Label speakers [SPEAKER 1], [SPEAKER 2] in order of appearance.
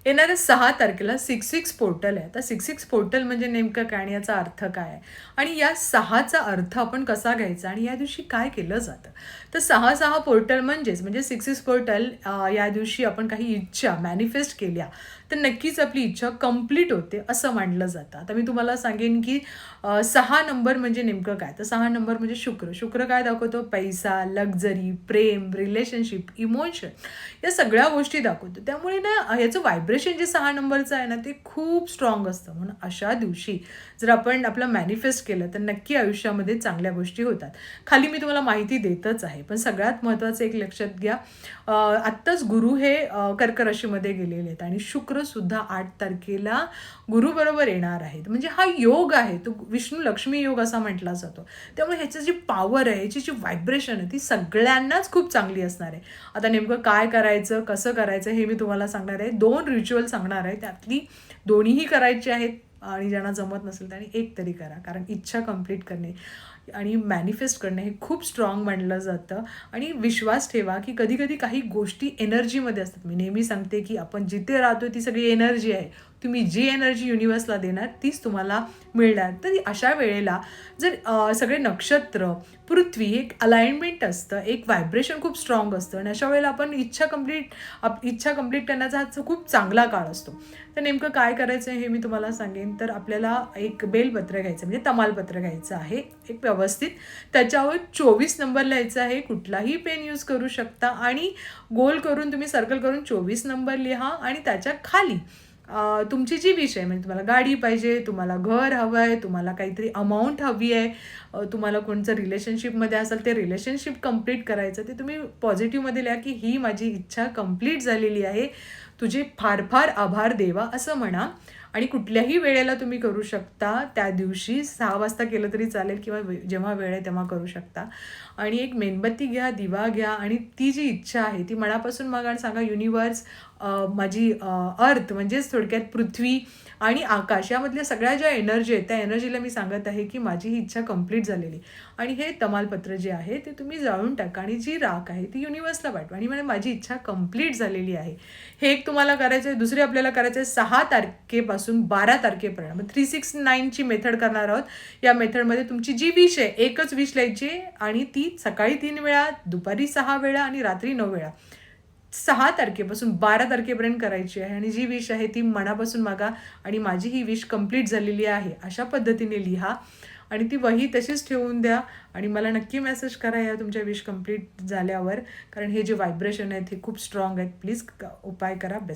[SPEAKER 1] येणाऱ्या 6 तारखेला 6-6 पोर्टल आहे. आता 6-6 पोर्टल म्हणजे नेमकं काय आणि याचा अर्थ काय आहे? आणि या 6चा अर्थ आपण कसा घ्यायचा आणि या दिवशी काय केलं जातं? तर 6-6 पोर्टल म्हणजे 6-6 पोर्टल या दिवशी आपण काही इच्छा मॅनिफेस्ट केल्या, तर नक्कीच आपली इच्छा कंप्लीट होते असं मानलं जातं. आता मी तुम्हाला सांगेन की 6 नंबर म्हणजे नेमकं काय? तर 6 नंबर म्हणजे शुक्र. शुक्र काय दाखवतो? पैसा, लक्झरी, प्रेम, रिलेशनशिप, इमोशन या सगळ्या गोष्टी दाखवतो. त्यामुळे ना याचं व्हायब्रेशन जे 6 नंबरचं आहे ना, ते खूप स्ट्राँग असतं. म्हणून अशा दिवशी जर आपण आपलं मॅनिफेस्ट केलं, तर नक्की आयुष्यामध्ये चांगल्या गोष्टी होतात. खाली मी तुम्हाला माहिती देतच आहे. पण सगळ्यात महत्त्वाचं एक लक्षात घ्या, आत्ताच गुरु हे कर्क राशीमध्ये गेलेले आहेत आणि शुक्रसुद्धा 8 तारखेला गुरुबरोबर येणार आहेत. म्हणजे हा योग आहे, तो विष्णू लक्ष्मी योग असा म्हटला जातो. त्यामुळे ह्याची जी पॉवर आहे, ह्याची जी व्हायब्रेशन आहे, ती सगळ्यांनाच खूप चांगली असणार आहे. आता नेमकं काय करायचं, कसं करायचं हे मी तुम्हाला सांगणार आहे. 2 रिच्युअल सांगणार आहे. त्यातली दोन्हीही करायची आहेत आणि ज्यांना जमत नसेल त्यांनी एक तरी करा. कारण इच्छा कंप्लीट करणे आणि मॅनिफेस्ट करणे हे खूप स्ट्राँग मानलं जातं आणि विश्वास ठेवा, की कधी-कधी काही गोष्टी एनर्जीमध्ये असतात. मी नेहमी सांगते, की आपण जिथे राहतो ती सगळी एनर्जी आहे. तुम्ही जी एनर्जी युनिव्हर्सला देणार तीच तुम्हाला मिळणार. तर अशा वेळेला जर सगळे नक्षत्र, पृथ्वी एक अलाइनमेंट असतं, एक व्हायब्रेशन खूप स्ट्राँग असतं आणि अशा वेळेला आपण इच्छा कंप्लीट करण्याचा हा खूप चांगला काळ असतो. तर नेमकं काय करायचं हे मी तुम्हाला सांगेन. तर आपल्याला एक बेलपत्र घ्यायचं म्हणजे तमालपत्र घ्यायचं आहे एक व्यवस्थित. त्याच्यावर 24 नंबर लिहायचा आहे. कुठलाही पेन यूज करू शकता आणि गोल करून तुम्ही सर्कल करून 24 नंबर लिहा आणि त्याच्या खाली तुमची जी विश आहे म्हणजे तुम्हाला गाडी पाहिजे, तुम्हाला घर हवं आहे, तुम्हाला काहीतरी अमाऊंट हवी आहे, तुम्हाला कोणचं रिलेशनशिपमध्ये असेल ते रिलेशनशिप कंप्लीट करायचं, ते तुम्ही पॉझिटिव्हमध्ये लिहा की ही माझी इच्छा कंप्लीट झालेली आहे. तुझे फार फार आभार देवा असं म्हणा आणि कुठल्याही वेळेला तुम्ही करू शकता. त्या दिवशी 6 वाजता केलं तरी चालेल किंवा जेव्हा वेळ आहे तेव्हा करू शकता. आणि एक मेणबत्ती घ्या, दिवा घ्या आणि ती जी इच्छा आहे ती मनापासून मागा आणि सांगा युनिव्हर्स, माझी अर्थ म्हणजेच थोडक्यात पृथ्वी आणि आकाश यामधल्या सगळ्या ज्या एनर्जी आहेत त्या एनर्जीला मी सांगत आहे की माझी ही इच्छा कंप्लीट झालेली आणि हे तमालपत्र जे आहे ते तुम्ही जाळून टाका आणि जी राख आहे ती युनिव्हर्सला पाठवा आणि म्हणजे माझी इच्छा कंप्लीट झालेली आहे. हे एक तुम्हाला करायचं आहे. दुसरे आपल्याला करायचं आहे 6 तारखेपासून 12 तारखेपर्यंत. मग 369ची मेथड करणार आहोत. या मेथडमध्ये तुमची जी विश आहे एकच विश लिहायची आणि ती सकाळी 3 वेळा, दुपारी 6 वेळा आणि रात्री 9 वेळा 6 तारखेपासून 12 तारखेपर्यंत करायची आहे आणि जी विश आहे ती मनापासून मागा आणि माझी ही विश कंप्लीट झालेली आहे अशा पद्धतीने लिहा आणि ती वही तशीच ठेवून द्या आणि मला नक्की मेसेज करा या तुमच्या विश कंप्लीट झाल्यावर. कारण हे जे व्हायब्रेशन आहेत हे खूप स्ट्राँग आहेत. प्लीज उपाय करा. बेस्ट.